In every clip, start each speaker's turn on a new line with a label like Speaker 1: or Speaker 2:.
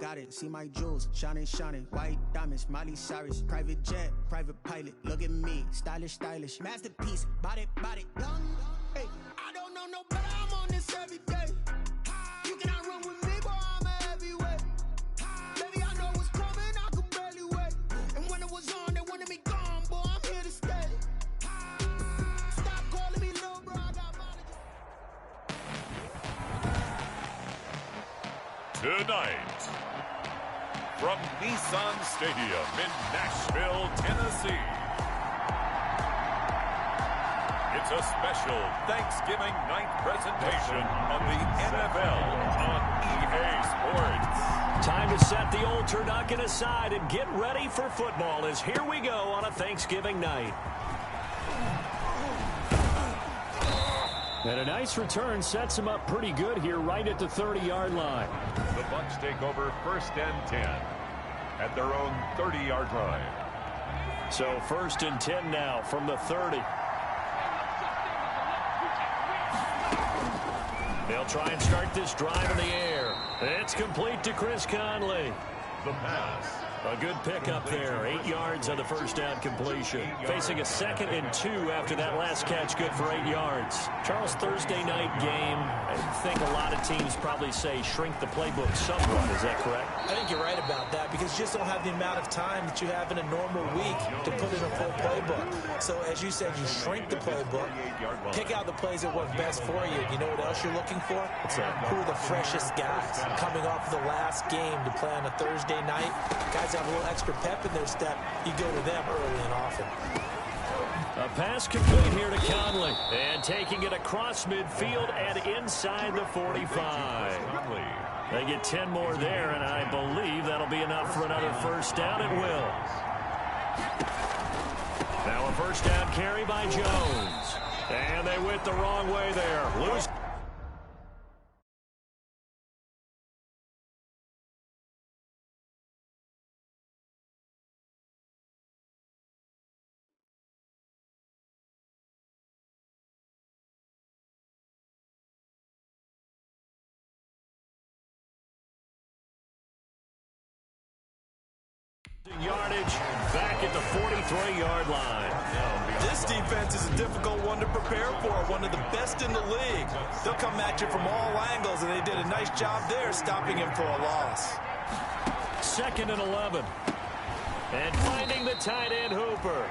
Speaker 1: got it. See my jewels, shining, shining. White diamonds, Miley Cyrus. Private jet, private pilot. Look at me, stylish, stylish. Masterpiece, body, body. Young, hey, I don't know no better. I'm on this every day. You cannot run with me, boy. I'm a heavyweight. Baby, I know what's coming. I could barely wait. And when it was on, they wanted me gone, boy. I'm here to stay. Stop calling me little bro. I got mileage.
Speaker 2: Tonight, from Nissan Stadium in Nashville, Tennessee, it's a special Thanksgiving night presentation of the NFL on EA Sports.
Speaker 3: Time to set the old turducken aside and get ready for football as here we go on a Thanksgiving night. And a nice return sets him up pretty good here right at the 30-yard line.
Speaker 2: The Bucs take over 1st and 10 at their own 30-yard line.
Speaker 3: So 1st and 10 now from the 30. They'll try and start this drive in the air. It's complete to Chris Conley.
Speaker 2: The pass.
Speaker 3: A good pickup there. 8 yards on the first down completion. Facing a 2nd and 2 after that last catch, good for 8 yards. Charles, Thursday night game, I think a lot of teams probably say shrink the playbook somewhat. Is that correct?
Speaker 4: I think you're right about that because you just don't have the amount of time that you have in a normal week to put in a full playbook. So as you said, you shrink the playbook, pick out the plays that work best for you. You know what else you're looking for? Who are the freshest guys coming off of the last game to play on a Thursday night? Guys have a little extra pep in their step. You go to them early and often.
Speaker 3: A pass complete here to Conley. And taking it across midfield and inside the 45. They get 10 more there, and I believe that'll be enough for another first down. It will. Now a first down carry by Jones. And they went the wrong way there. Loose. Yardage back at the 43-yard line.
Speaker 4: This defense is a difficult one to prepare for, one of the best in the league. They'll come at you from all angles, and they did a nice job there stopping him for a loss.
Speaker 3: 2nd and 11. And finding the tight end Hooper.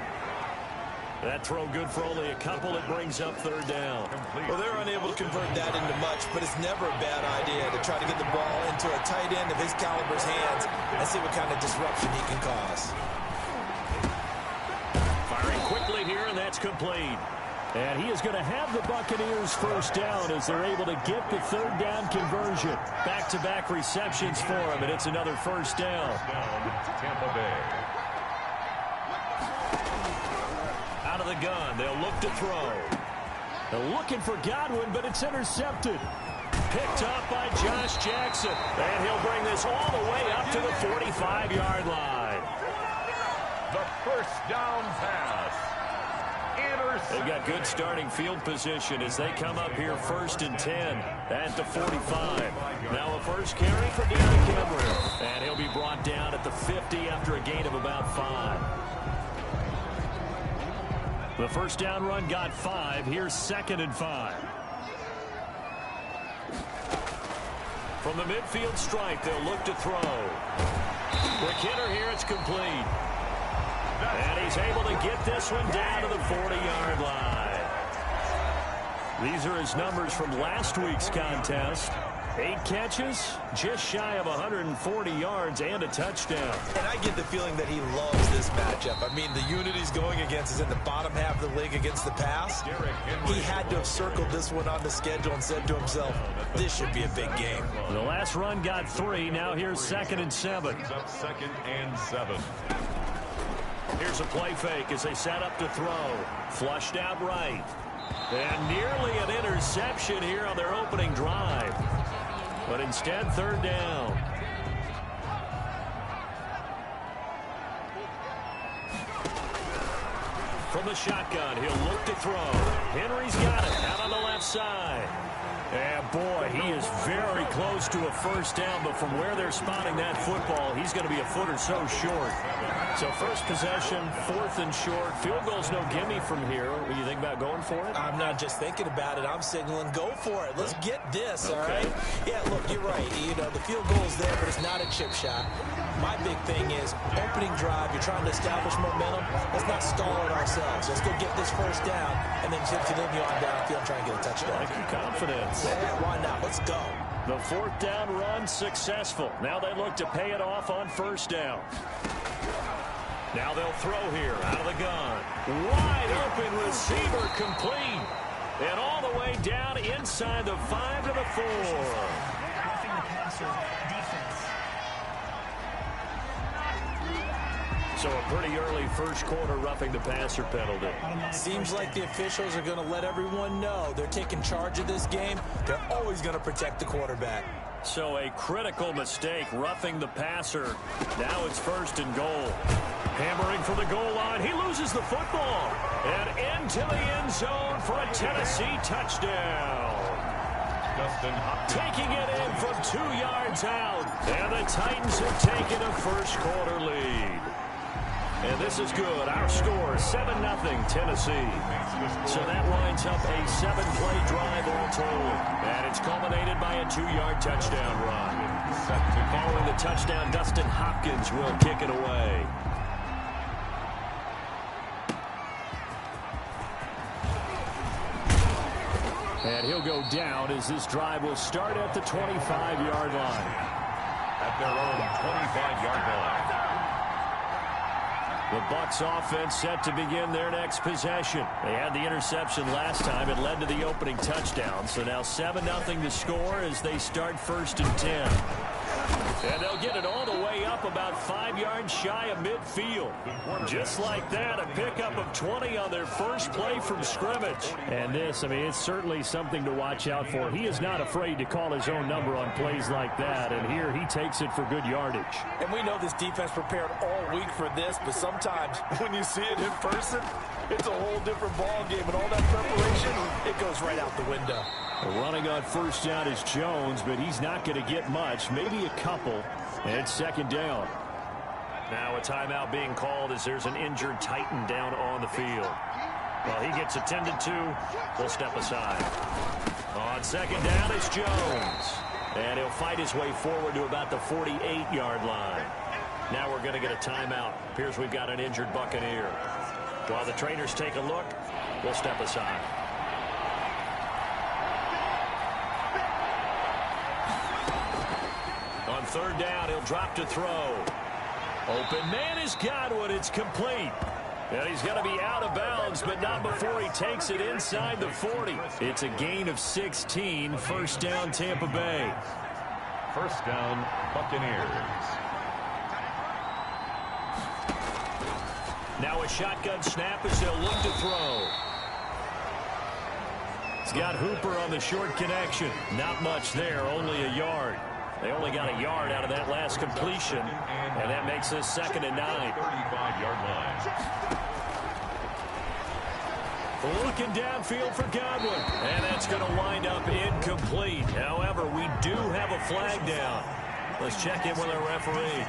Speaker 3: That throw good for only a couple. It brings up 3rd down.
Speaker 4: Well, they're unable to convert that into much, but it's never a bad idea to try to get the ball into a tight end of his caliber's hands and see what kind of disruption he can cause.
Speaker 3: Firing quickly here, and that's complete. And he is going to have the Buccaneers first down as they're able to get the 3rd down conversion. Back-to-back receptions for him, and it's another first down.
Speaker 2: Tampa Bay.
Speaker 3: Out of the gun, they'll look to throw. They're looking for Godwin, but it's intercepted. Picked up by Josh Jackson. And he'll bring this all the way up to the 45-yard line.
Speaker 2: The first down pass.
Speaker 3: They've got good starting field position as they come up here 1st and 10 at the 45. Now a first carry for Derrick Henry. And he'll be brought down at the 50 after a gain of about 5. The first down run got 5. Here's 2nd and 5. From the midfield stripe, they'll look to throw. Quick hitter here, it's complete. And he's able to get this one down to the 40-yard line. These are his numbers from last week's contest. 8 catches, just shy of 140 yards and a touchdown.
Speaker 4: And I get the feeling that he loves this matchup. I mean, the unit he's going against is in the bottom half of the league against the pass. He had to have circled this one on the schedule and said to himself, this should be a big game.
Speaker 3: The last run got 3. Now here's 2nd and 7.
Speaker 2: 2nd and 7.
Speaker 3: Here's a play fake as they set up to throw. Flushed out right. And nearly an interception here on their opening drive. But instead, 3rd down. From the shotgun, he'll look to throw. Henry's got it out on the left side. And boy, he is very close to a first down, but from where they're spotting that football, he's going to be a foot or so short. So first possession, 4th and short. Field goal's no gimme from here. What do you think about going for it?
Speaker 4: I'm not just thinking about it. I'm signaling go for it. Let's get this, all right? Yeah, look, you're right. You know, the field goal's there, but it's not a chip shot. My big thing is opening drive. You're trying to establish momentum. Let's not stall it ourselves. Let's go get this first down and then continue on downfield and try and get a touchdown.
Speaker 3: Like your confidence.
Speaker 4: Yeah, why not? Let's go.
Speaker 3: The 4th down run successful. Now they look to pay it off on first down. Now they'll throw here out of the gun. Wide open receiver complete. And all the way down inside the 5 to the 4.
Speaker 1: Roughing the passer defense.
Speaker 3: So a pretty early first quarter roughing the passer penalty.
Speaker 4: Seems like the officials are going to let everyone know they're taking charge of this game. They're always going to protect the quarterback.
Speaker 3: So a critical mistake roughing the passer. Now it's 1st and goal. Hammering for the goal line. He loses the football. And into the end zone for a Tennessee touchdown. Taking it in from 2 yards out. And the Titans have taken a first quarter lead. And this is good. Our score, 7-0 Tennessee. So that lines up a 7-play drive all told. And it's culminated by a 2-yard touchdown run. Following the touchdown, Dustin Hopkins will kick it away. And he'll go down as this drive will start at the 25-yard line.
Speaker 2: At their own 25-yard line.
Speaker 3: The Bucs offense set to begin their next possession. They had the interception last time. It led to the opening touchdown. So now 7-0 to score as they start 1st and 10. And they'll get it all the way up about 5 yards shy of midfield. Just like that, a pickup of 20 on their first play from scrimmage. And this, I mean, it's certainly something to watch out for. He is not afraid to call his own number on plays like that. And here he takes it for good yardage.
Speaker 4: And we know this defense prepared all week for this, but sometimes when you see it in person, it's a whole different ball game. And all that preparation, it goes right out the window.
Speaker 3: Running on first down is Jones, but he's not going to get much, maybe a couple. And it's 2nd down. Now a timeout being called as there's an injured Titan down on the field. Well, he gets attended to. We'll step aside. On 2nd down, it's Jones. And he'll fight his way forward to about the 48-yard line. Now we're going to get a timeout. Appears we've got an injured Buccaneer. While the trainers take a look, we'll step aside. On 3rd down, he'll drop to throw. Open man is Godwin. It's complete. And he's going to be out of bounds, but not before he takes it inside the 40. It's a gain of 16. 1st down, Tampa Bay.
Speaker 2: 1st down, Buccaneers.
Speaker 3: Now a shotgun snap as they'll look to throw. He's got Hooper on the short connection. Not much there, only a yard. They only got a yard out of that last completion, and that makes this 2nd and 9.
Speaker 2: 35-yard line.
Speaker 3: Looking downfield for Godwin, and that's going to wind up incomplete. However, we do have a flag down. Let's check in with our referee.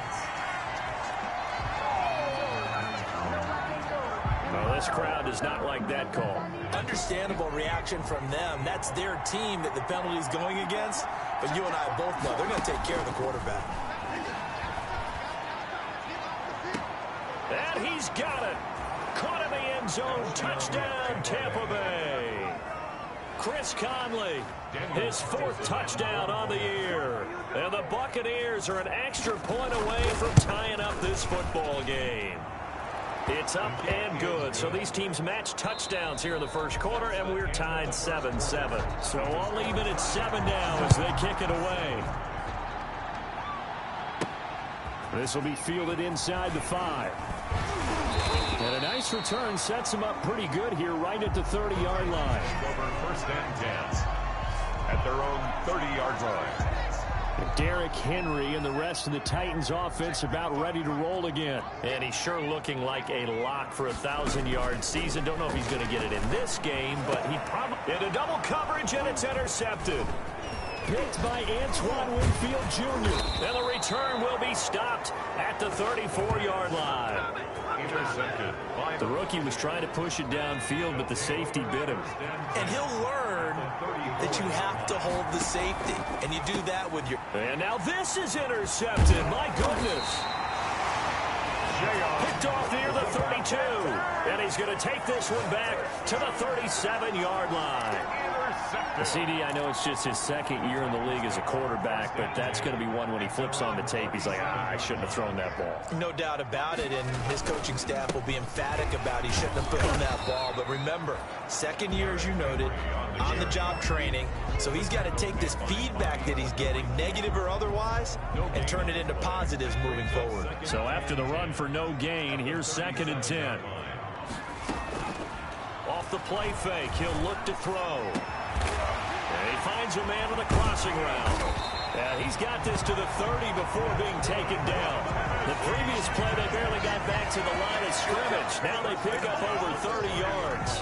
Speaker 3: Well, this crowd does not like that call.
Speaker 4: Understandable reaction from them. That's their team that the penalty's going against. But you and I both know they're going to take care of the quarterback.
Speaker 3: And he's got it. Caught in the end zone. Touchdown, Tampa Bay. Chris Conley, his 4th touchdown on the year. And the Buccaneers are an extra point away from tying up this football game. It's up and good. So these teams match touchdowns here in the first quarter, and we're tied 7-7. So all even at 7 now as they kick it away. This will be fielded inside the 5. And a nice return sets them up pretty good here right at the 30-yard line.
Speaker 2: Over 1st and 10 at their own 30-yard line.
Speaker 3: Derrick Henry and the rest of the Titans offense about ready to roll again. And he's sure looking like a lock for a 1,000-yard season. Don't know if he's going to get it in this game, but he probably... In a double coverage, and it's intercepted. Picked by Antoine Winfield Jr. And the return will be stopped at the 34-yard line.
Speaker 2: Intercepted.
Speaker 3: The rookie was trying to push it downfield, but the safety bit him.
Speaker 4: And he'll learn that you have to hold the safety. And you do that with your...
Speaker 3: And now this is intercepted. My goodness. Picked off near the 32. And he's going to take this one back to the 37-yard line. The CD, I know it's just his second year in the league as a quarterback, but that's going to be one when he flips on the tape. He's like, I shouldn't have thrown that ball.
Speaker 4: No doubt about it, and his coaching staff will be emphatic about he shouldn't have thrown that ball. But remember, second year, as you noted, on-the-job training. So he's got to take this feedback that he's getting, negative or otherwise, and turn it into positives moving forward.
Speaker 3: So after the run for no gain, here's 2nd and 10. Off the play fake, he'll look to throw. And he finds a man on the crossing route. And he's got this to the 30 before being taken down. The previous play, they barely got back to the line of scrimmage. Now they pick up over 30 yards.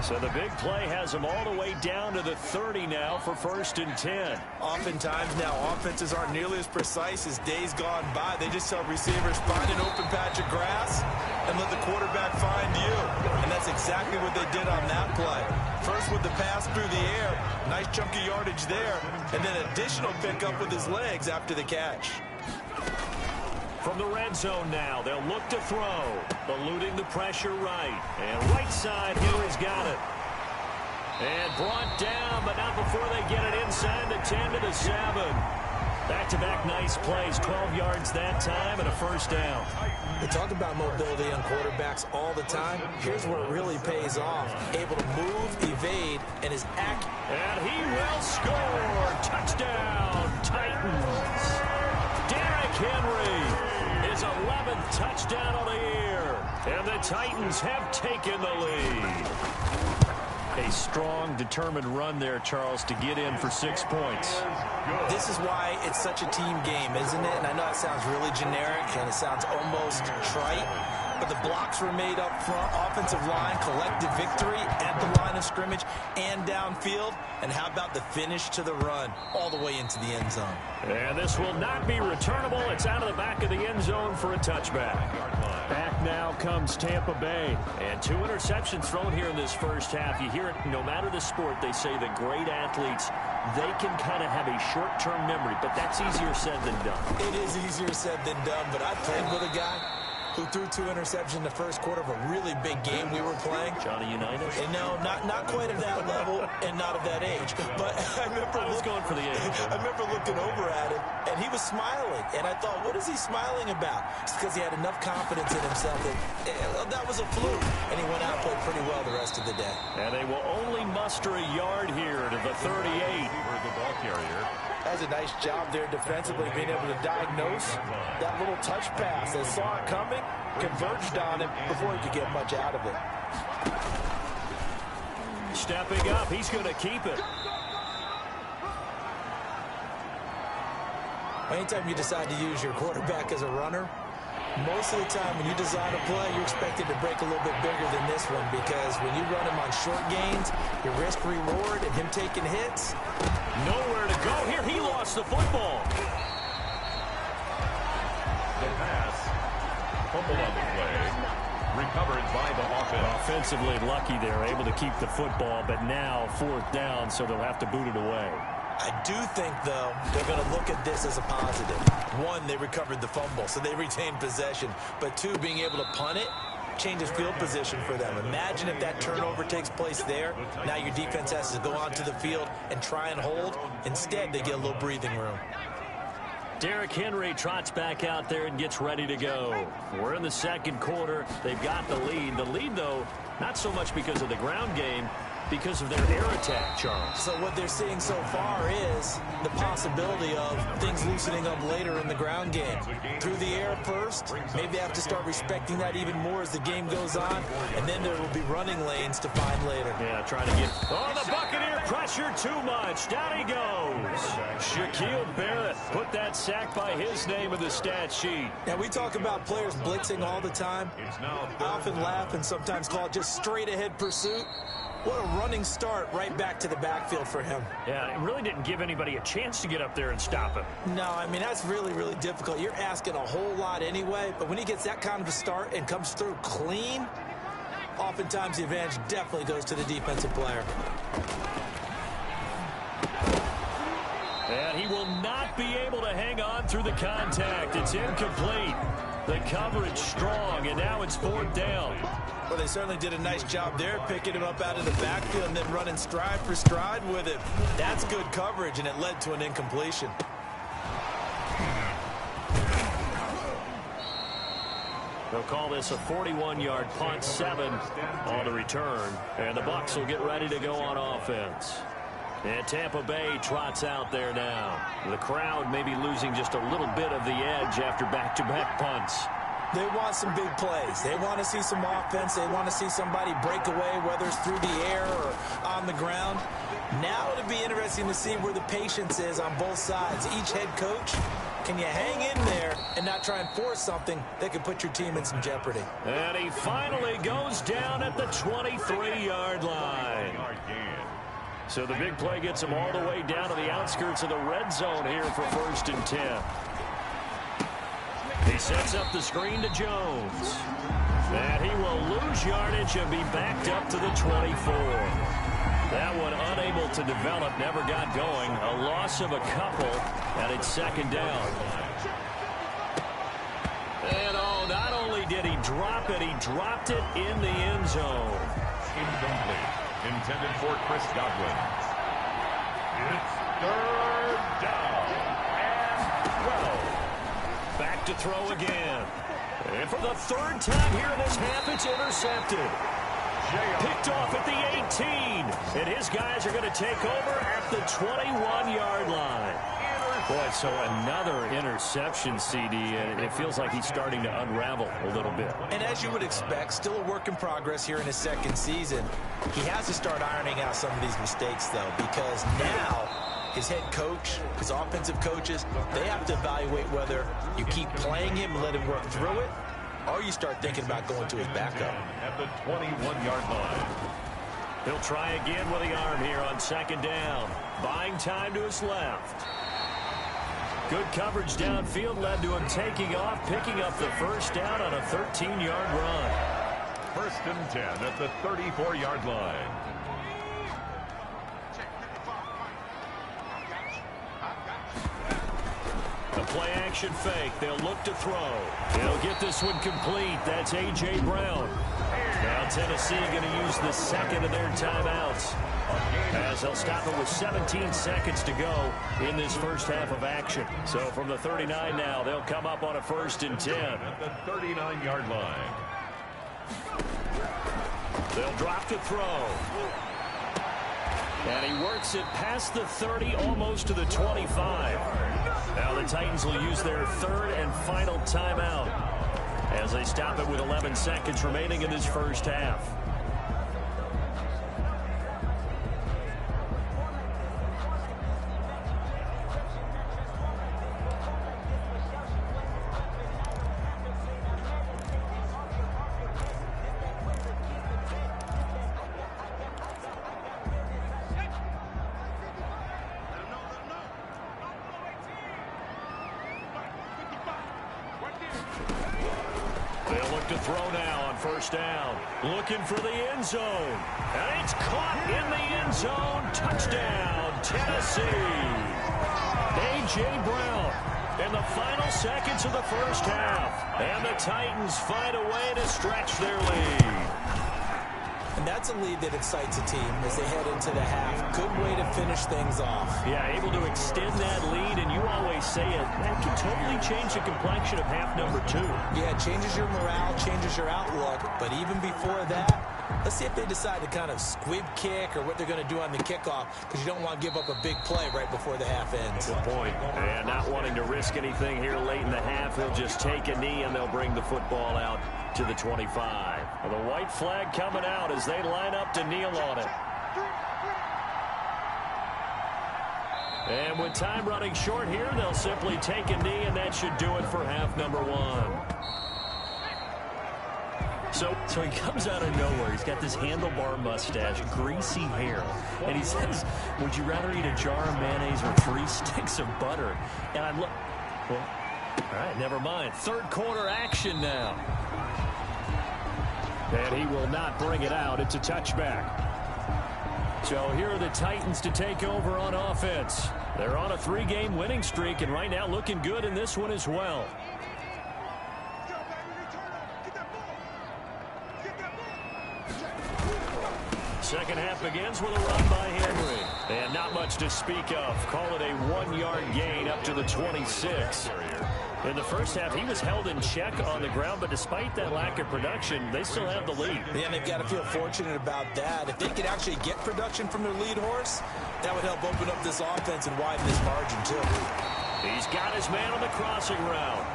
Speaker 3: So the big play has them all the way down to the 30 now for 1st and 10.
Speaker 4: Oftentimes now, offenses aren't nearly as precise as days gone by. They just tell receivers, find an open patch of grass and let the quarterback find you. And that's exactly what they did on that play. First with the pass through the air, nice chunky yardage there, and then additional pickup with his legs after the catch.
Speaker 3: From the red zone now, they'll look to throw. Eluding the pressure right. And right side, Henry's got it. And brought down, but not before they get it inside the 10 to the 7. Back-to-back nice plays, 12 yards that time, and a 1st down.
Speaker 4: We talk about mobility on quarterbacks all the time. Here's where it really pays off. Able to move, evade, and is accurate.
Speaker 3: And he will score. Touchdown, Titans. Derrick Henry, his 11th touchdown of the year. And the Titans have taken the lead. A strong, determined run there, Charles, to get in for 6 points.
Speaker 4: This is why it's such a team game, isn't it? And I know it sounds really generic and it sounds almost trite, but the blocks were made up front, offensive line, collective victory at the line of scrimmage and downfield. And how about the finish to the run all the way into the end zone?
Speaker 3: And this will not be returnable. It's out of the back of the end zone for a touchback. Back now comes Tampa Bay. And 2 interceptions thrown here in this first half. You hear it, no matter the sport, they say that great athletes, they can kind of have a short-term memory, but that's easier said than done.
Speaker 4: It is easier said than done, but I played with a guy who threw 2 interceptions in the first quarter of a really big game we were playing.
Speaker 3: Johnny Unitas?
Speaker 4: And no, not quite at that level and not of that age. But I was
Speaker 3: going for the age.
Speaker 4: I remember looking over at him, and he was smiling. And I thought, what is he smiling about? It's because he had enough confidence in himself that was a fluke. And he went out and played pretty well the rest of the day.
Speaker 3: And they will only muster a yard here to the 38.
Speaker 2: For the ball carrier.
Speaker 4: Has a nice job there defensively, being able to diagnose that little touch pass. They saw it coming, converged on him before he could get much out of it.
Speaker 3: Stepping up, he's going to keep it.
Speaker 4: Anytime you decide to use your quarterback as a runner, most of the time when you design a play, you're expected to break a little bit bigger than this one, because when you run him on short gains, your risk-reward and him taking hits.
Speaker 3: Nowhere to go. Here he lost the football.
Speaker 2: The pass. Fumble on the play. Recovered by the offense.
Speaker 3: Offensively lucky they're able to keep the football, but now 4th down, so they'll have to boot it away.
Speaker 4: I do think, though, they're going to look at this as a positive. 1, they recovered the fumble, so they retained possession. But 2, being able to punt it changes field position for them. Imagine if that turnover takes place there. Now your defense has to go onto the field and try and hold. Instead, they get a little breathing room.
Speaker 3: Derrick Henry trots back out there and gets ready to go. We're in the 2nd quarter. They've got the lead. The lead, though, not so much because of the ground game, because of their air attack, Charles.
Speaker 4: So what they're seeing so far is the possibility of things loosening up later in the ground game. Through the air first, maybe they have to start respecting that even more as the game goes on, and then there will be running lanes to find later.
Speaker 3: Yeah, trying to get... Oh, the Buccaneer pressure too much. Down he goes. Shaquille Barrett put that sack by his name in the stat sheet.
Speaker 4: Now, we talk about players blitzing all the time. I often laugh and sometimes call it just straight-ahead pursuit. What a running start right back to the backfield for him.
Speaker 3: Yeah, it really didn't give anybody a chance to get up there and stop him.
Speaker 4: No, I mean, that's really, really difficult. You're asking a whole lot anyway, but when he gets that kind of a start and comes through clean, oftentimes the advantage definitely goes to the defensive player.
Speaker 3: And he will not be able to hang on through the contact. It's incomplete. The coverage strong, and now it's 4th down.
Speaker 4: Well, they certainly did a nice job there, picking him up out of the backfield and then running stride for stride with it. That's good coverage, and it led to an incompletion.
Speaker 3: They'll call this a 41-yard punt, 7 on the return. And the Bucs will get ready to go on offense. And Tampa Bay trots out there now. The crowd may be losing just a little bit of the edge after back-to-back punts.
Speaker 4: They want some big plays. They want to see some offense. They want to see somebody break away, whether it's through the air or on the ground. Now it'll be interesting to see where the patience is on both sides. Each head coach, can you hang in there and not try and force something that could put your team in some jeopardy?
Speaker 3: And he finally goes down at the 23-yard line. So the big play gets him all the way down to the outskirts of the red zone here for 1st and 10. He sets up the screen to Jones. And he will lose yardage and be backed up to the 24. That one unable to develop, never got going. A loss of a couple, and it's 2nd down. And oh, not only did he drop it, he dropped it in the end zone.
Speaker 2: Incomplete. Intended for Chris Godwin. It's 3rd down and 12.
Speaker 3: Back to throw again. And for the 3rd time here in this half, it's intercepted. Picked off at the 18. And his guys are going to take over at the 21-yard line. Boy, so another interception, CD, and it feels like he's starting to unravel a little bit.
Speaker 4: And as you would expect, still a work in progress here in his 2nd season. He has to start ironing out some of these mistakes, though, because now his head coach, his offensive coaches, they have to evaluate whether you keep playing him and let him work through it, or you start thinking about going to his backup.
Speaker 2: At the 21-yard line.
Speaker 3: He'll try again with the arm here on 2nd down. Buying time to his left. Good coverage downfield led to him taking off, picking up the 1st down on a 13-yard run.
Speaker 2: 1st and 10 at the 34-yard line.
Speaker 3: A play-action fake. They'll look to throw. They'll get this one complete. That's A.J. Brown. Now Tennessee going to use the 2nd of their timeouts, as they'll stop it with 17 seconds to go in this first half of action. So from the 39 now, they'll come up on a 1st and 10.
Speaker 2: At the 39-yard line.
Speaker 3: They'll drop to throw. And he works it past the 30, almost to the 25. Now the Titans will use their 3rd and final timeout as they stop it with 11 seconds remaining in this first half. They'll look to throw now on 1st down. Looking for the end zone. And it's caught in the end zone. Touchdown, Tennessee. A.J. Brown in the final seconds of the first half. And the Titans find a way to stretch their lead.
Speaker 4: And that's a lead that excites a team as they head into the half. Good way to finish things off.
Speaker 3: Yeah, able to extend that lead, and you always say it, that can totally change the complexion of half number 2.
Speaker 4: Yeah, it changes your morale, changes your outlook. But even before that, let's see if they decide to kind of squib kick or what they're going to do on the kickoff, because you don't want to give up a big play right before the half ends.
Speaker 3: Good point. And not wanting to risk anything here late in the half, he'll just take a knee and they'll bring the football out to the 25. The white flag coming out as they line up to kneel on it. And with time running short here, they'll simply take a knee, and that should do it for half number 1. So he comes out of nowhere. He's got this handlebar mustache, greasy hair, and he says, would you rather eat a jar of mayonnaise or 3 sticks of butter? And I look, well, all right, never mind. Third quarter action now. And he will not bring it out. It's a touchback. So here are the Titans to take over on offense. They're on a 3-game winning streak, and right now looking good in this one as well. Second half begins with a run by Henry. And not much to speak of. Call it a 1-yard gain up to the 26. In the first half, he was held in check on the ground, but despite that lack of production, they still have the lead.
Speaker 4: Yeah, and they've got to feel fortunate about that. If they could actually get production from their lead horse, that would help open up this offense and widen this margin, too.
Speaker 3: He's got his man on the crossing route.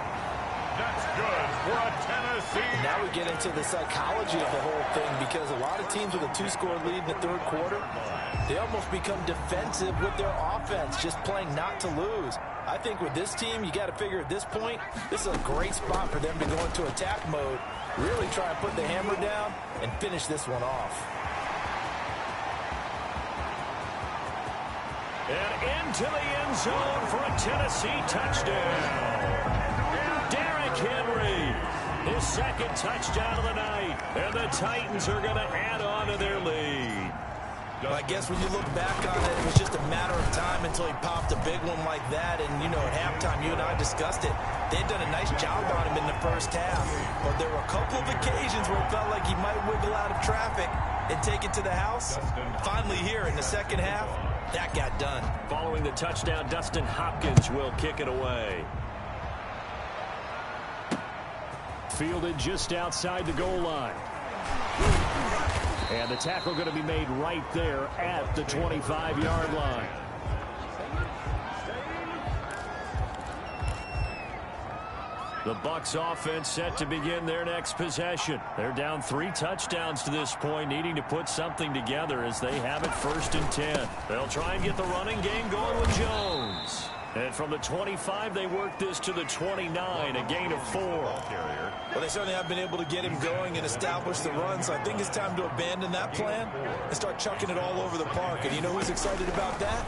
Speaker 2: That's good for a Tennessee.
Speaker 4: Now we get into the psychology of the whole thing, because a lot of teams with a 2-score lead in the third quarter, they almost become defensive with their offense, just playing not to lose. I think with this team, you got to figure at this point, this is a great spot for them to go into attack mode, really try and put the hammer down and finish this one off.
Speaker 3: And into the end zone for a Tennessee touchdown. Derrick Henry, his second touchdown of the night. And the Titans are going to add on to their lead.
Speaker 4: Well, I guess when you look back on it, it was just a matter of time until he popped a big one like that. And, you know, at halftime, you and I discussed it. They'd done a nice job on him in the first half. But there were a couple of occasions where it felt like he might wiggle out of traffic and take it to the house. Finally here in the second half, that got done.
Speaker 3: Following the touchdown, Dustin Hopkins will kick it away. Fielded just outside the goal line. And the tackle going to be made right there at the 25-yard line. The Bucs offense set to begin their next possession. They're down 3 touchdowns to this point, needing to put something together as they have it 1st and 10. They'll try and get the running game going with Jones. And from the 25, they work this to the 29, a gain of 4.
Speaker 4: Well, they certainly have been able to get him going and establish the run, so I think it's time to abandon that plan and start chucking it all over the park. And you know who's excited about that?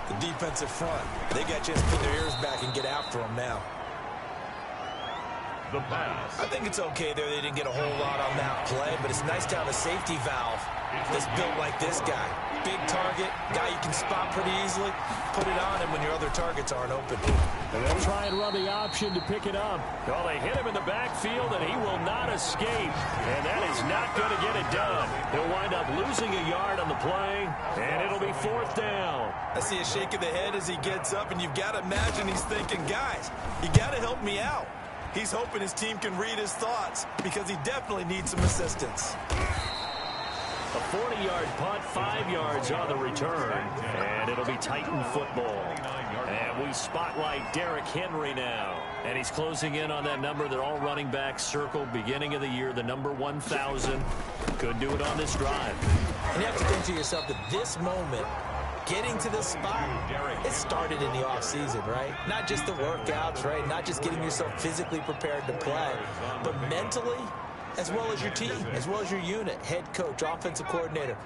Speaker 4: The defensive front. They got a chance to put their ears back and get after him now.
Speaker 2: The pass.
Speaker 4: I think it's okay there they didn't get a whole lot on that play, but it's nice to have a safety valve that's built like this guy. Big target, guy you can spot pretty easily. Put it on him when your other targets aren't open.
Speaker 3: And they'll try and run the option to pick it up. Well, they hit him in the backfield, and he will not escape. And that is not going to get it done. He'll wind up losing a yard on the play, and it'll be 4th down.
Speaker 4: I see a shake of the head as he gets up, and you've got to imagine he's thinking, guys, you got to help me out. He's hoping his team can read his thoughts because he definitely needs some assistance.
Speaker 3: A 40-yard punt, 5 yards on the return, and it'll be Titan football. And we spotlight Derrick Henry now. And he's closing in on that number that all running backs circle beginning of the year, the number 1,000. Could do it on this drive.
Speaker 4: And you have to think to yourself that this moment, getting to this spot, it started in the offseason, right? Not just the workouts, right? Not just getting yourself physically prepared to play, but mentally, as well as your team, as well as your unit, head coach, offensive coordinator.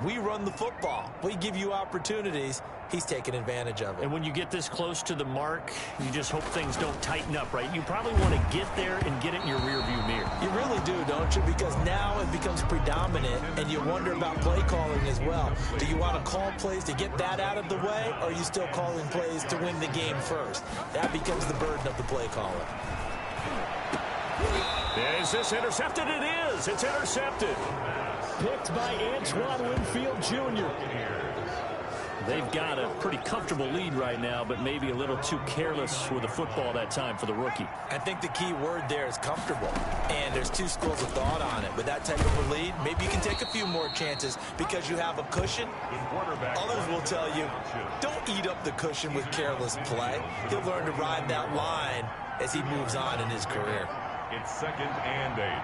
Speaker 4: We run the football. We give you opportunities. He's taking advantage of it.
Speaker 3: And when you get this close to the mark, you just hope things don't tighten up, right? You probably want to get there and get it in your rearview mirror.
Speaker 4: You really do, don't you? Because now it becomes predominant, and you wonder about play calling as well. Do you want to call plays to get that out of the way, or are you still calling plays to win the game first? That becomes the burden of the play caller.
Speaker 3: Is this intercepted? It is. It's intercepted.
Speaker 5: Picked by Antoine Winfield Jr.
Speaker 3: They've got a pretty comfortable lead right now, but maybe a little too careless with the football that time for the rookie.
Speaker 4: I think the key word there is comfortable. And there's two schools of thought on it. With that type of a lead, maybe you can take a few more chances because you have a cushion. Others will tell you, don't eat up the cushion with careless play. He'll learn to ride that line as he moves on in his career.
Speaker 2: It's 2nd and 8.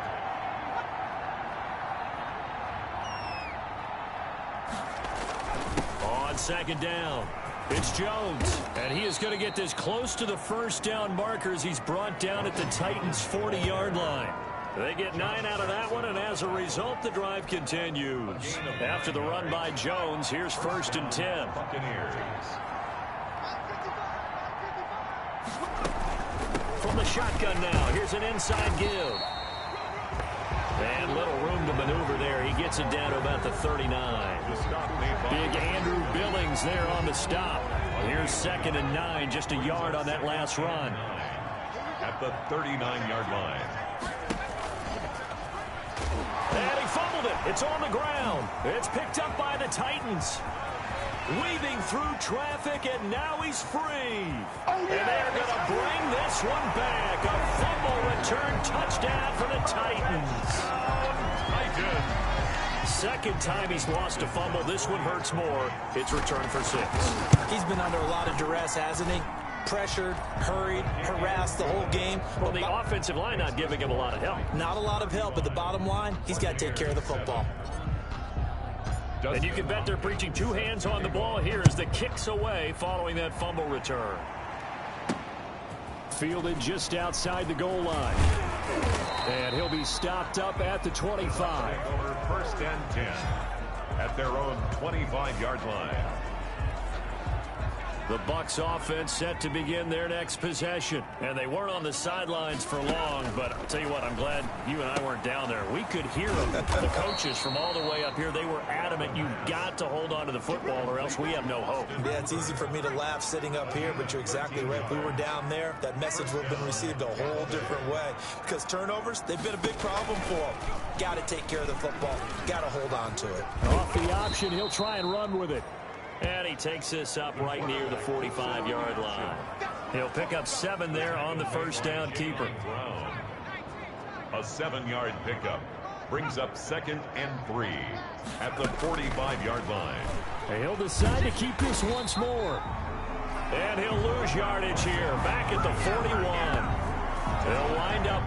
Speaker 3: On 2nd down, it's Jones. And he is going to get this close to the first down markers. He's brought down at the Titans' 40-yard line. They get 9 out of that one, and as a result, the drive continues. After the run by Jones, here's 1st and 10. From the shotgun now, here's an inside give. And little room to maneuver there. He gets it down to about the 39. Big Andrew Billings there on the stop. Here's 2nd and 9, just a yard on that last run.
Speaker 2: At the 39-yard line.
Speaker 3: And he fumbled it. It's on the ground. It's picked up by the Titans. Weaving through traffic, and now he's free. And they're going to bring this one back. A fumble return touchdown for the Titans. Second time he's lost a fumble. This one hurts more. It's returned for 6.
Speaker 4: He's been under a lot of duress, hasn't he? Pressured, hurried, harassed the whole game.
Speaker 3: Well, the offensive line not giving him a lot of help.
Speaker 4: Not a lot of help, but the bottom line, he's got to take care of the football.
Speaker 3: And you can bet they're preaching 2 hands on the ball here as the kicks away following that fumble return.
Speaker 5: Fielded just outside the goal line. And he'll be stopped up at the 25.
Speaker 2: Over 1st and 10 at their own 25-yard line.
Speaker 3: The Bucs offense set to begin their next possession. And they weren't on the sidelines for long, but I'll tell you what, I'm glad you and I weren't down there. We could hear them, the coaches from all the way up here. They were adamant, you've got to hold on to the football or else we have no hope.
Speaker 4: Yeah, it's easy for me to laugh sitting up here, but you're exactly right. If we were down there, that message would have been received a whole different way. Because turnovers, they've been a big problem for them. Got to take care of the football. Got to hold on to it.
Speaker 5: Off the option, he'll try and run with it.
Speaker 3: And he takes this up right near the 45-yard line. He'll pick up 7 there on the first down keeper.
Speaker 2: A 7-yard pickup brings up 2nd and 3 at the 45-yard line.
Speaker 5: He'll decide to keep this once more.
Speaker 3: And he'll lose yardage here, back at the 41. He'll wind up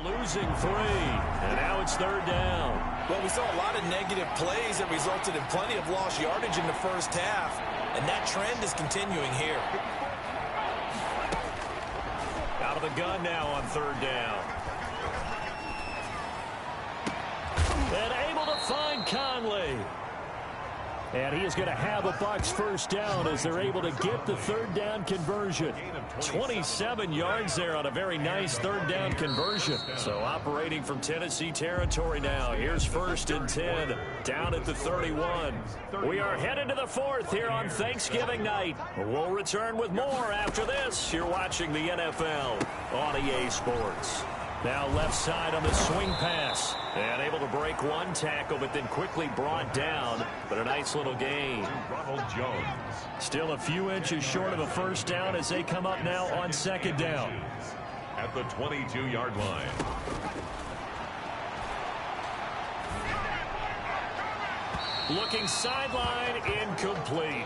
Speaker 3: losing 3. And now it's 3rd down.
Speaker 4: Well, we saw a lot of negative plays that resulted in plenty of lost yardage in the first half, and that trend is continuing here.
Speaker 3: Out of the gun now on 3rd down. And able to find Conley.
Speaker 5: And he is going to have a Bucs first down as they're able to get the 3rd down conversion.
Speaker 3: 27 yards there on a very nice 3rd down conversion. So operating from Tennessee territory now. Here's 1st and 10 down at the 31. We are headed to the 4th here on Thanksgiving night. We'll return with more after this. You're watching the NFL on EA Sports. Now left side on the swing pass. And able to break one tackle, but then quickly brought down. But a nice little gain.
Speaker 2: Ronald Jones.
Speaker 3: Still a few inches short of a first down as they come up now on 2nd down.
Speaker 2: At the 22-yard line.
Speaker 3: Looking sideline, incomplete.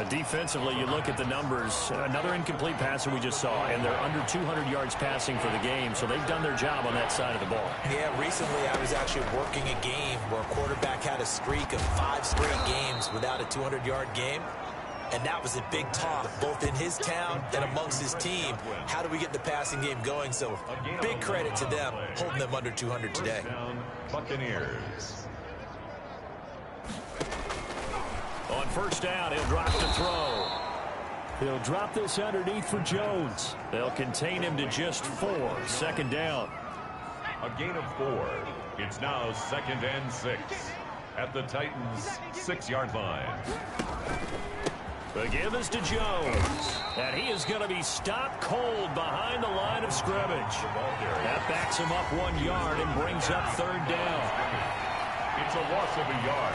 Speaker 3: Defensively, you look at the numbers. Another incomplete pass that we just saw, and they're under 200 yards passing for the game, so they've done their job on that side of the ball.
Speaker 4: Yeah, recently I was actually working a game where a quarterback had a streak of 5 straight games without a 200-yard game, and that was a big talk, both in his town and amongst his team. How do we get the passing game going? So big credit to them, holding them under 200 today.
Speaker 2: Buccaneers.
Speaker 3: On first down, he'll drop to throw.
Speaker 5: He'll drop this underneath for Jones.
Speaker 3: They'll contain him to just 4. 2nd down.
Speaker 2: A gain of 4. It's now 2nd and 6 at the Titans' 6-yard line.
Speaker 3: The give is to Jones. And he is going to be stopped cold behind the line of scrimmage. That backs him up 1 yard and brings up third down.
Speaker 2: It's a loss of a yard.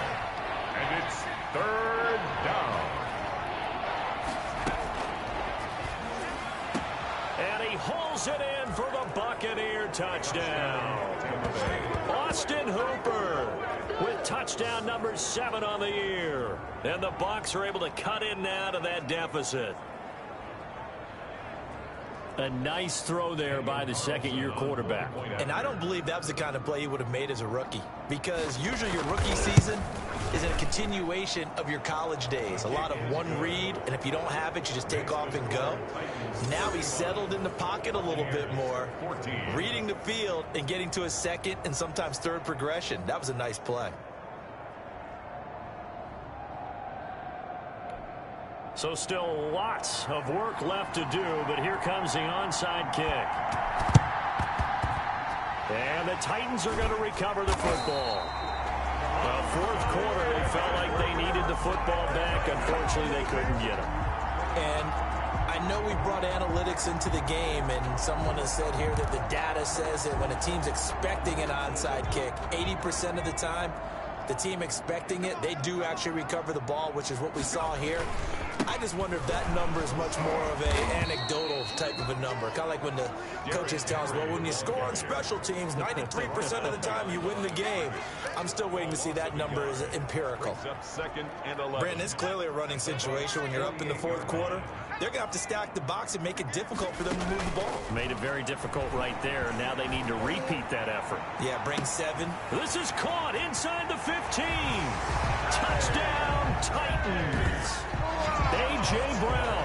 Speaker 2: And it's third down.
Speaker 3: And he hauls it in for the Buccaneer touchdown. Austin Hooper with touchdown number 7 on the year. And the Bucs are able to cut in now to that deficit. A nice throw there by the second-year quarterback.
Speaker 4: And I don't believe that was the kind of play he would have made as a rookie, because usually your rookie season is a continuation of your college days. A lot of one read, and if you don't have it, you just take off and go. Now he's settled in the pocket a little bit more, reading the field and getting to his second and sometimes third progression. That was a nice play.
Speaker 3: So still lots of work left to do, but here comes the onside kick. And the Titans are going to recover the football. The fourth quarter, they felt like they needed the football back. Unfortunately, they couldn't get it.
Speaker 4: And I know we brought analytics into the game, and someone has said here that the data says that when a team's expecting an onside kick, 80% of the time, the team expecting it, they do actually recover the ball, which is what we saw here. I just wonder if that number is much more of an anecdotal type of a number. Kind of like when the coaches tell us, well, when you score on special teams, 93% of the time you win the game. I'm still waiting to see that number is empirical. Brandon, it's clearly a running situation when you're up in the fourth quarter. They're going to have to stack the box and make it difficult for them to move the ball.
Speaker 3: Made it very difficult right there. Now they need to repeat that effort.
Speaker 4: Yeah, bring 7.
Speaker 3: This is caught inside the 15. Touchdown, Titans. A.J. Brown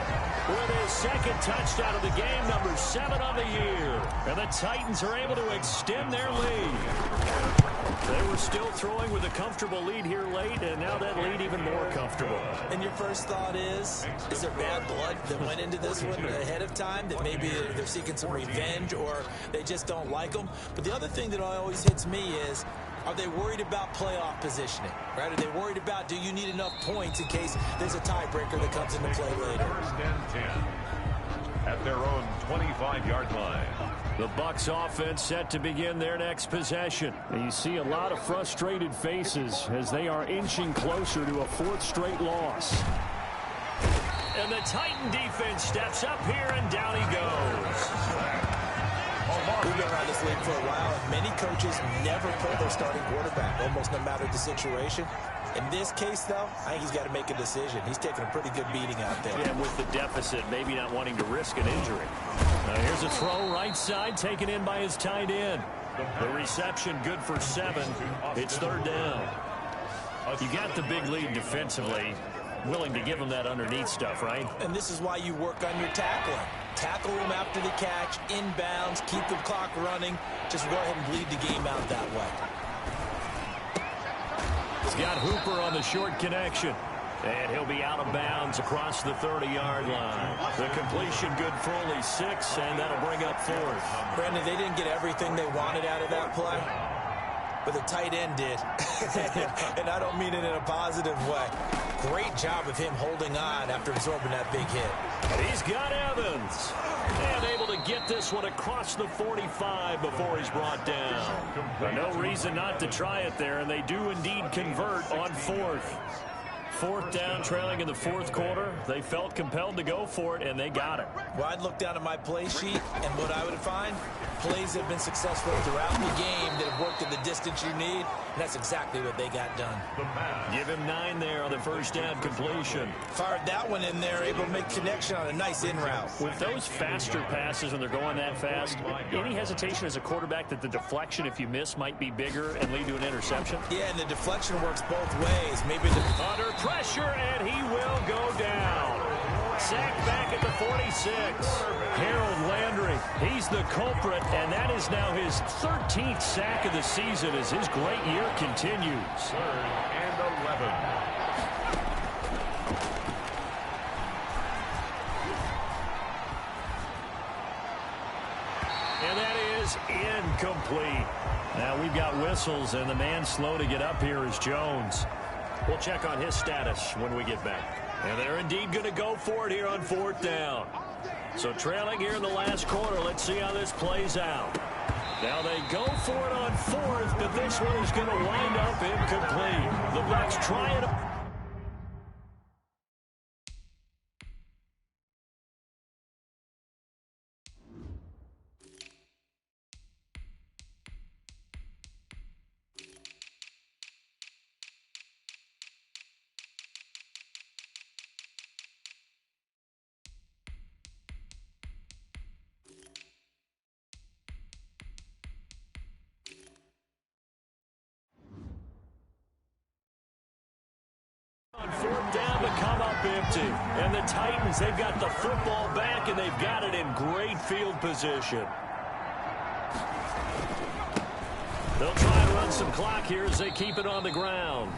Speaker 3: with his second touchdown of the game, number 7 on the year. And the Titans are able to extend their lead. They were still throwing with a comfortable lead here late, and now that lead even more comfortable.
Speaker 4: And your first thought is there bad blood that went into this one ahead of time, that maybe they're seeking some revenge or they just don't like them? But the other thing that always hits me is, are they worried about playoff positioning? Right? Are they worried about, do you need enough points in case there's a tiebreaker that comes into play later?
Speaker 2: First and 10 at their own 25-yard line.
Speaker 3: The Bucs offense set to begin their next possession.
Speaker 5: And you see a lot of frustrated faces as they are inching closer to a 4th straight loss.
Speaker 3: And the Titan defense steps up here, and down he goes.
Speaker 4: We've been around this league for a while, and many coaches never pull their starting quarterback, almost no matter the situation. In this case, though, I think he's got to make a decision. He's taking a pretty good beating out there.
Speaker 3: Yeah, with the deficit, maybe not wanting to risk an injury. Here's a throw right side, taken in by his tight end. The reception good for 7. It's third down. You got the big lead defensively. Willing to give him that underneath stuff, right?
Speaker 4: And this is why you work on your tackling. Tackle him after the catch, inbounds, keep the clock running. Just go ahead and bleed the game out that way.
Speaker 3: He's got Hooper on the short connection. And he'll be out of bounds across the 30-yard line. The completion good for only 6, and that'll bring up 4th.
Speaker 4: Brandon, they didn't get everything they wanted out of that play, but the tight end did. And I don't mean it in a positive way. Great job of him holding on after absorbing that big hit.
Speaker 3: And he's got Evans. And able to get this one across the 45 before he's brought down. No reason not to try it there, and they do indeed convert on 4th. 4th down, trailing in the 4th quarter. They felt compelled to go for it, and they got it.
Speaker 4: Well, I'd look down at my play sheet, and what I would find, plays that have been successful throughout the game that have worked at the distance you need, and that's exactly what they got done.
Speaker 3: Give him 9 there on the first down completion.
Speaker 4: Fired that one in there, able to make connection on a nice in route.
Speaker 3: With those faster passes, when they're going that fast, any hesitation as a quarterback that the deflection, if you miss, might be bigger and lead to an interception?
Speaker 4: Yeah, and the deflection works both ways. Maybe
Speaker 3: under pressure, and he will go down. Sacked back at the 46. Harold Landry, he's the culprit, and that is now his 13th sack of the season as his great year continues.
Speaker 2: 3rd and 11.
Speaker 3: And that is incomplete. Now we've got whistles, and the man slow to get up here is Jones. We'll check on his status when we get back. And they're indeed going to go for it here on 4th down. So trailing here in the last quarter. Let's see how this plays out. Now they go for it on 4th, but this one is going to wind up incomplete. The Bucs trying to... On 4th down to come up empty. And the Titans, they've got the football back, and they've got it in great field position. They'll try and run some clock here as they keep it on the ground.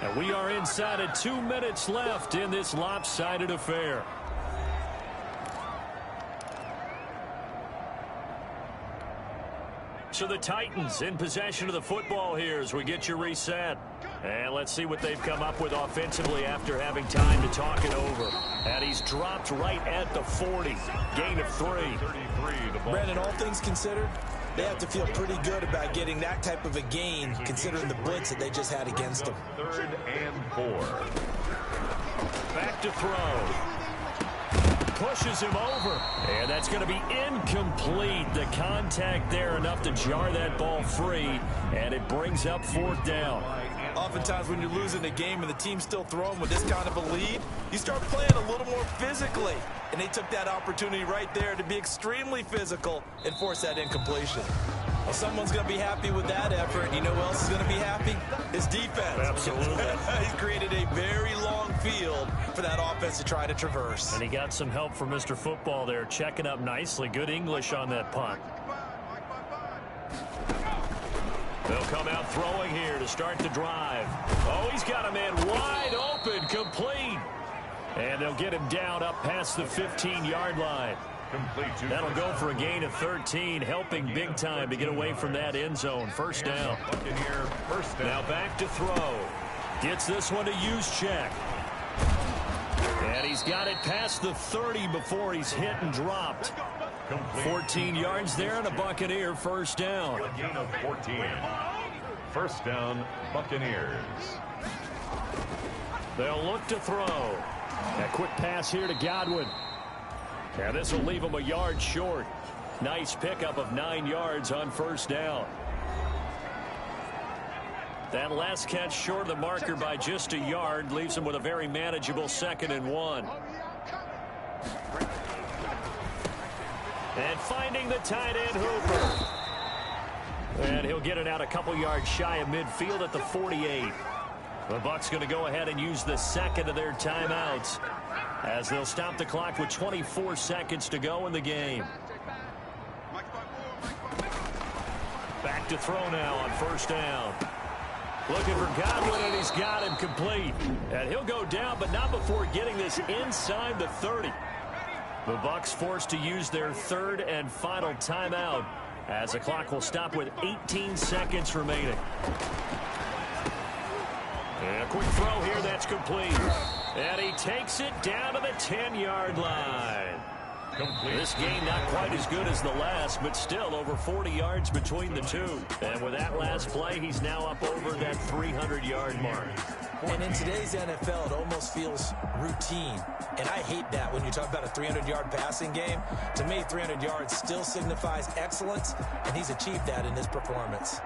Speaker 3: And we are inside of 2 minutes left in this lopsided affair. So the Titans in possession of the football here as we get you reset. And let's see what they've come up with offensively after having time to talk it over. And he's dropped right at the 40. Gain of 3.
Speaker 4: Brandon, all things considered, they have to feel pretty good about getting that type of a gain considering the blitz that they just had against them.
Speaker 2: 3rd and 4.
Speaker 3: Back to throw. Pushes him over. And that's going to be incomplete. The contact there enough to jar that ball free. And it brings up 4th down.
Speaker 4: Oftentimes when you're losing a game and the team's still throwing with this kind of a lead, you start playing a little more physically. And they took that opportunity right there to be extremely physical and force that incompletion. Well, someone's going to be happy with that effort. And you know who else is going to be happy? His defense.
Speaker 3: Absolutely.
Speaker 4: He's created a very long field for that offense to try to traverse.
Speaker 3: And he got some help from Mr. Football there, checking up nicely. Good English on that punt. They'll come out throwing here to start the drive. Oh, he's got a man wide open, complete. And they'll get him down up past the 15-yard line. That'll go for a gain of 13, helping big time to get away from that end zone. 1st down. Now back to throw. Gets this one to Juszczyk. And he's got it past the 30 before he's hit and dropped. 14 yards there and a Buccaneer 1st down.
Speaker 2: A gain of 14. 1st down, Buccaneers.
Speaker 3: They'll look to throw. A quick pass here to Godwin. And this will leave him a yard short. Nice pickup of 9 yards on 1st down. That last catch short of the marker by just a yard leaves him with a very manageable 2nd and 1. And finding the tight end Hooper. And he'll get it out a couple yards shy of midfield at the 48. The Bucs going to go ahead and use the 2nd of their timeouts as they'll stop the clock with 24 seconds to go in the game. Back to throw now on 1st down. Looking for Godwin, and he's got him complete. And he'll go down, but not before getting this inside the 30. The Bucs forced to use their 3rd and final timeout as the clock will stop with 18 seconds remaining. And a quick throw here, that's complete. And he takes it down to the 10-yard line. This game not quite as good as the last, but still over 40 yards between the two. And with that last play, he's now up over that 300-yard mark.
Speaker 4: And in today's NFL, it almost feels routine. And I hate that when you talk about a 300-yard passing game. To me, 300 yards still signifies excellence, and he's achieved that in his performance.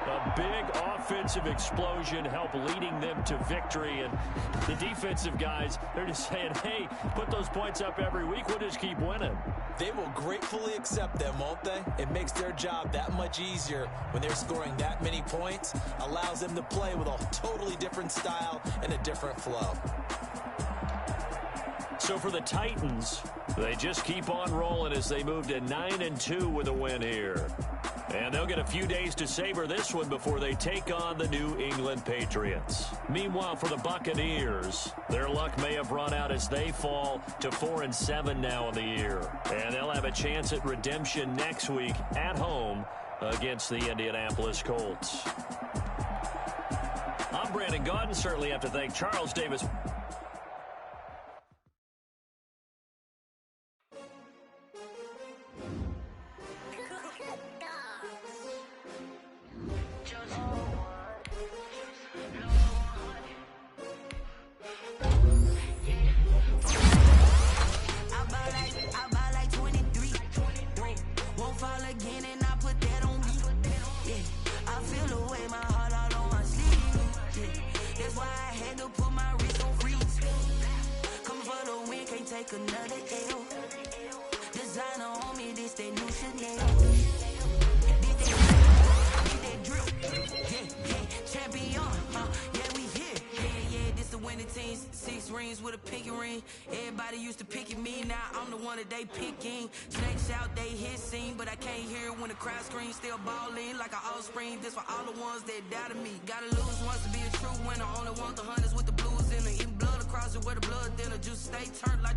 Speaker 3: A big offensive explosion help leading them to victory. And the defensive guys, they're just saying, hey, put those points up every week. We'll just keep winning.
Speaker 4: They will gratefully accept them, won't they? It makes their job that much easier when they're scoring that many points. Allows them to play with a totally different style and a different flow.
Speaker 3: So for the Titans, they just keep on rolling as they move to 9-2 with a win here. And they'll get a few days to savor this one before they take on the New England Patriots. Meanwhile, for the Buccaneers, their luck may have run out as they fall to 4-7 now in the year. And they'll have a chance at redemption next week at home against the Indianapolis Colts. I'm Brandon Gaudin. Certainly have to thank Charles Davis.
Speaker 1: Another L. Designer on me, this that new Chanel. Did that drip? Yeah, champion, yeah, we here. Yeah, this the winning team. 6 rings with a pinky ring. Everybody used to picking me, now I'm the one that they picking. Snakes out, they hit scene, but I can't hear it when the crowd screams. Still balling like an offspring. This for all the ones that doubted me. Gotta lose once to be a true winner. Only want the hunters with the blues in it. Even blood across it where the blood thinner. Juice stay turned like.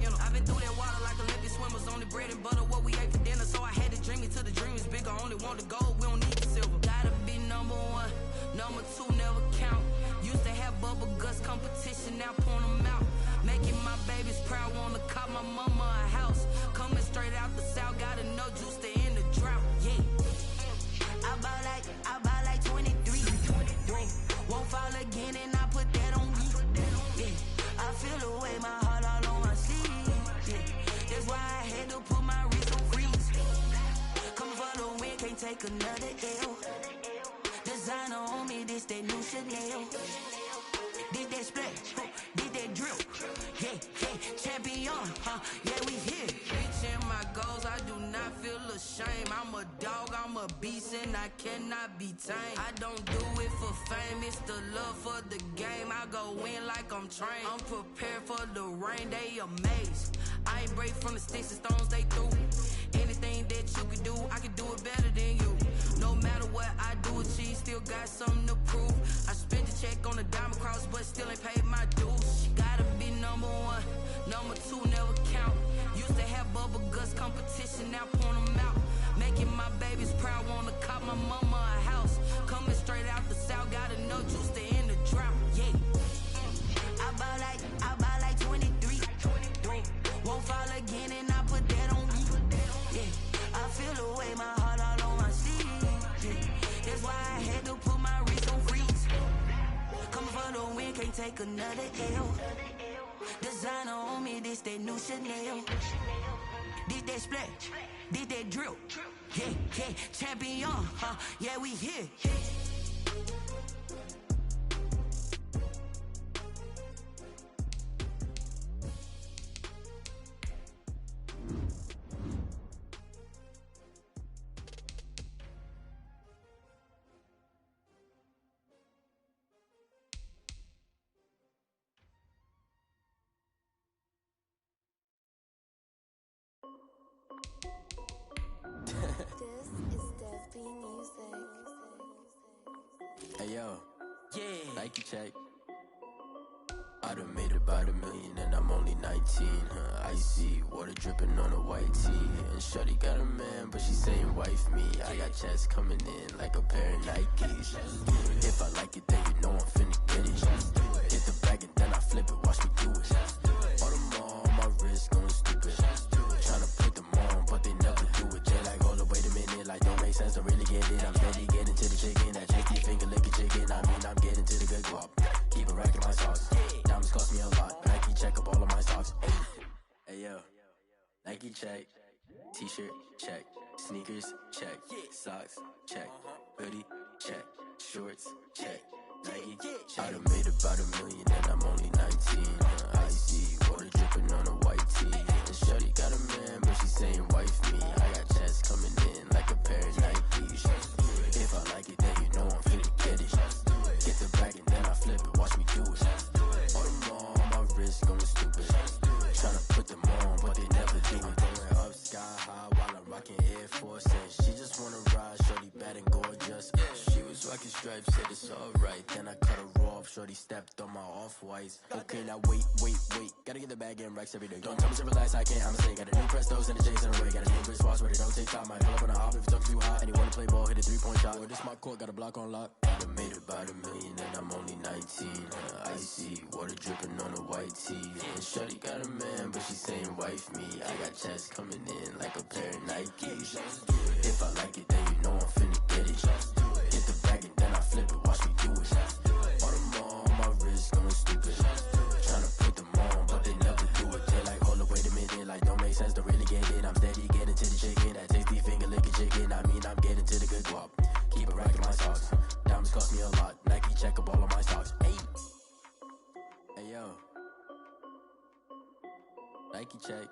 Speaker 1: I've been through that water like Olympic swimmers. Only bread and butter, what we ate for dinner. So I had to dream it till the dream is bigger. Only want the gold, we don't need the silver. Gotta be number 1, number 2 never count. Used to have bubble guts competition, now point them out. Making my babies proud, wanna cop my mama a house. Coming straight out the south, gotta know juice to end the drought. Yeah, I buy like 23. Won't fall again and I put that on me. Yeah, I feel the way my heart all on my sleeve. That's why I had to put my wrist on freeze. Coming for the win, can't take another L. Designer on me, this that new Chanel. Did that splash, did that drip. Yeah, champion, yeah, we here. Reaching my goals, I do not feel ashamed. I'm a dog, I'm a beast, and I cannot be tamed. I don't do it for fame, it's the love for the game. I go in like I'm trained. I'm prepared for the rain, they amazed. I ain't break from the sticks and stones they threw. Anything that you can do, I can do it better than you. No matter what I do, achieve, still got something to prove. I spent the check on the diamond cross, but still ain't paid my dues. Gotta be number 1, number 2 never count. Used to have bubble guts competition, now point them out. Making my babies proud, wanna cop my mama a house. Coming straight out the south, gotta know juice to end the drought. Yeah, I buy like 23. Won't fall again and I put that on me. Yeah, I feel the way my heart all on my sleeve. Yeah, that's why I had to put my wrist on freeze. Coming for the win, can't take another L. Designer on me, this that new Chanel. Did that splash, did that drip. Yeah, champion, yeah, we here.
Speaker 6: Hey yo, yeah, Nike check. I done made about $1 million and I'm only 19, icy, water dripping on a white tee. And shawty got a man, but she saying wife me. I got checks coming in like a pair of Nikes. If I like it, then you know I'm finna get it. Hit the bag and then I flip it, watch me do it. All them on my wrist going stupid. Tryna put them on, but they never do it. They like, hold up, wait a minute, like don't make sense, don't really get it. I'm steady getting to the chicken, that cheeky finger licking chicken. I mean, I'm getting to the good guap. Keep it racking my sauce. Diamonds cost me a lot. Nike check up all of my socks. Hey yo, Nike check. T-shirt check. Sneakers check. Socks check. Hoodie check. Shorts check. Nike check. I done made about $1 million and I'm only 19. Icy, water dripping on a white tee. And shorty got a man, but she saying wife me. I got checks coming in like a pair of Nikes. If I like it, then you know I'm finna get it. Get the bag and then I flip it, watch me do it. All them on my wrist going stupid. Tryna put them on, but they never do it. Going up sky high while I'm rocking Air Force. And she just wanna ride, shorty bad and gorgeous. She was rocking stripes, said it's alright. Then I cut her off, shorty stepped on my off-whites. Okay, now wait. Gotta get the bag and racks every day. Don't tell me to relax, I can't, I'ma say. Got a new Prestos and a J's in a way. Got a new wristwatch where they don't take time. Might pull up on a hop if it's up too hot. And he wanna play ball, hit a 3-point shot. Well, this my court, got a block on lock. I done made about $1 million and I'm only 19. Icy, water dripping on a white tee. And shorty got a man, but she saying wife me. I got checks coming in like a pair of Nikes. If I like it, then you know I'm finna get it. Hit the bag and then I flip it, watch me do it. All them on my wrist going stupid. Tryna put them on, but they never do it. They like, hold up, wait a minute, like don't make sense to really get it. I'm steady getting to the chicken, that tasty finger licking chicken. I mean, I'm getting to the good guap. Keep it racking my socks. Diamonds cost me a lot. Nike check up all of my stocks. Hey, hey yo, Nike check.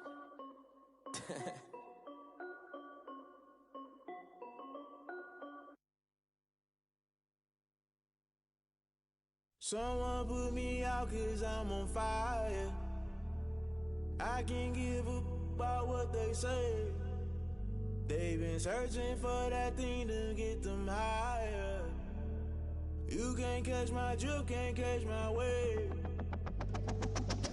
Speaker 7: Someone put me out 'cause I'm on fire. I can't give up about what they say. They've been searching for that thing to get them higher. You can't catch my drift, can't catch my wave.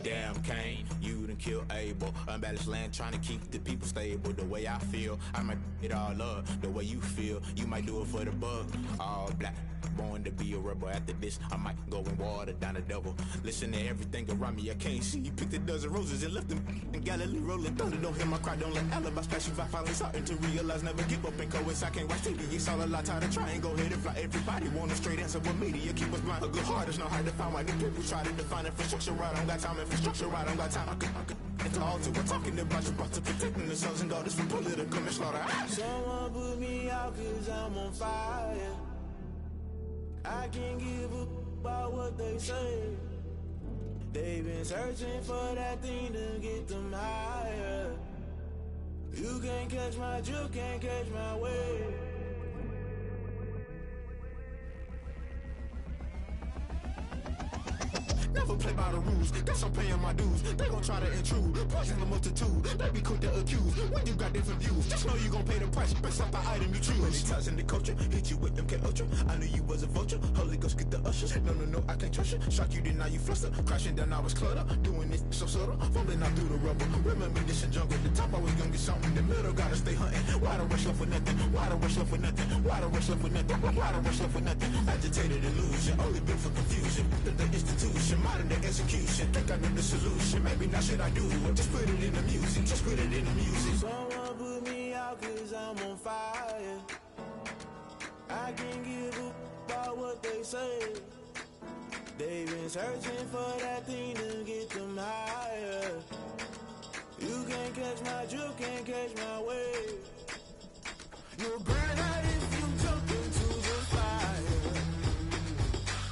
Speaker 8: Damn, Kane, you done killed Abel. Unbalanced land, trying to keep the people stable. The way I feel, I might it all up. The way you feel, you might do it for the bug. All black, born to be a rebel. After this, I might go and water down the devil. Listen to everything around me, I can't see. Picked a dozen roses and left them in Galilee rolling thunder. Don't hear my cry, don't let alibis pass you by. Finally starting to realize, never give up and coincide. Can't watch TV, it's all a lot. Tired of trying, go ahead and fly. Everybody want a straight answer with media. Keep us blind, a good heart is not hard to find. Why the people try to define infrastructure right? I don't got time, infrastructure right, I don't got time. I could it's all to we're talking about you, about to protecting the sons and daughters from political manslaughter.
Speaker 7: Someone put me out 'cause I'm on fire. I can't give up about what they say. They've been searching for that thing to get them higher. You can't catch my drift, can't catch my wave.
Speaker 8: Never play by the rules, guess I'm paying my dues. They gon' try to intrude, poison the multitude. They be quick to accuse, when you got different views. Just know you gon' pay the price, based off the item you choose. Many times in the culture, hit you with MK Ultra. I knew you was a vulture, Holy Ghost get the ushers. No, I can't trust you. Shock you, then now you fluster. Crashing down, I was cluttered. Doing this so subtle, falling out through the rubble. Remember this in jungle, the top I was gonna get something. The middle gotta stay hunting. Why the rush left for nothing? Why the rush left for nothing? Why the rush left for nothing? Why the rush left for nothing? Agitated illusion, only built for confusion. The institution, modern day execution. Think I know the solution. Maybe now should I do it? Just put it in the music. Just put it in the music.
Speaker 7: Someone put me out 'cause I'm on fire. I can't give up about what they say. They've been searching for that thing to get them higher. You can't catch my drift, can't catch my wave. You'll burn out if you jump into the fire.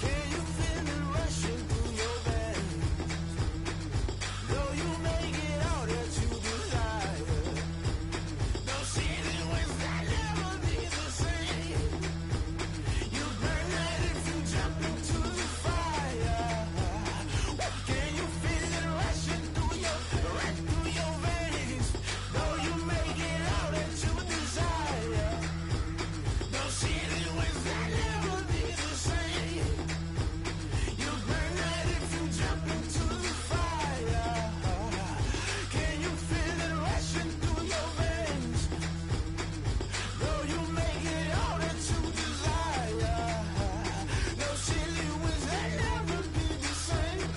Speaker 7: Can you feel it rushing through your veins? Though you make it all that you desire. No ceiling was that never be the same. You burn out if you jump into the fire. Can you feel it rushing through your veins? Though you make it all that you desire. No ceiling was that never be the same. You burn out if you jump into the fire. Can you feel it rushing through your veins? Though you make it all that you desire. No ceiling was that never be the same.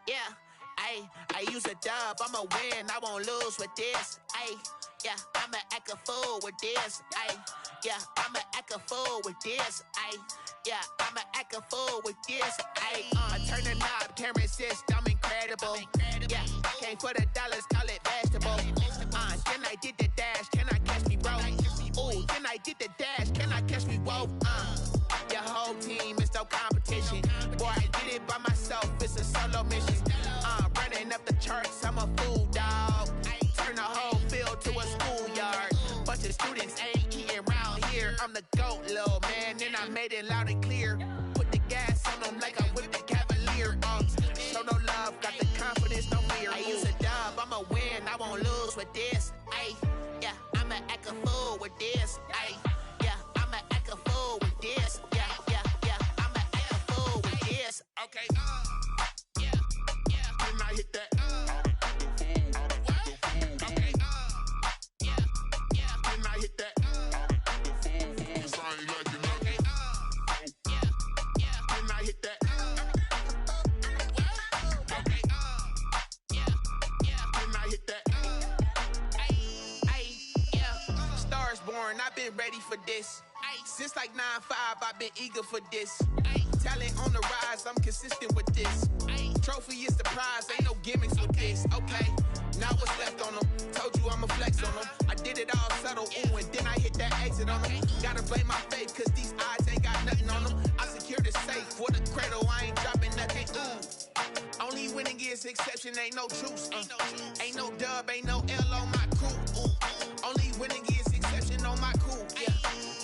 Speaker 9: Yeah, I use a dub, I'ma win, I won't lose with this. Yeah, I'ma act a fool with this. Yeah, I'ma act a fool with this. Yeah, I'ma act a fool with this. I turn the knob, can't resist, I'm incredible. Yeah, came for the dollars, call it vegetable. Then I did the dash, can I catch me, bro? Ooh, then I did the dash, can I catch me, whoa? Your whole team is no competition. Boy, I did it by myself, it's a solo mission. Running up the charts, I'm a fool, dog. Turn the whole field to a schoolyard. The students ain't eating round here. I'm the GOAT, little man, and I made it loud and clear. Put the gas on them like I whipped the Cavalier. Show no love, got the confidence, no fear. I use a dub, I'ma win, I won't lose with this. Ay, yeah, I'ma act a fool with this. Ay, yeah, I'ma act a fool with this. Yeah, yeah, yeah, I'ma act a fool with this. Okay, yeah, yeah, when I hit that. Okay, yeah, yeah, when I hit that. I've been ready for this. Since like 9-5, I've been eager for this. Talent on the rise, I'm consistent with this. Trophy is the prize, ain't no gimmicks with this. Okay, now what's left on them? Told you I'ma flex on them. I did it all subtle, ooh, and then I hit that exit on them. Gotta blame my faith, cause these eyes ain't got nothing on them. I secure the safe for the cradle, I ain't dropping nothing, ooh. Only winning is exception, ain't no truce. Ain't no dub, ain't no L on my crew, ooh. Only winning is exception on my cool, yeah.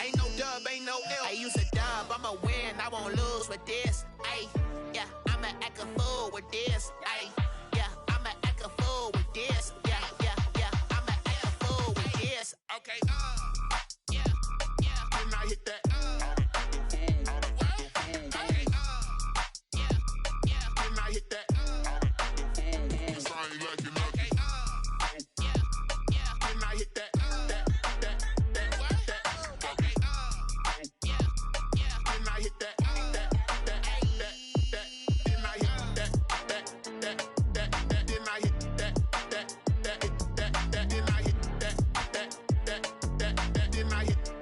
Speaker 9: Ain't no dub, ain't no L. I use a dub, I'ma win, I won't lose with this. Ay, yeah, I'ma act a fool with this. Ay, yeah, I'ma act a fool with this. Yeah, yeah, yeah, I'ma act a fool with this. Okay, yeah, yeah, when I hit that. Okay, yeah, yeah, when I hit that. Then I hit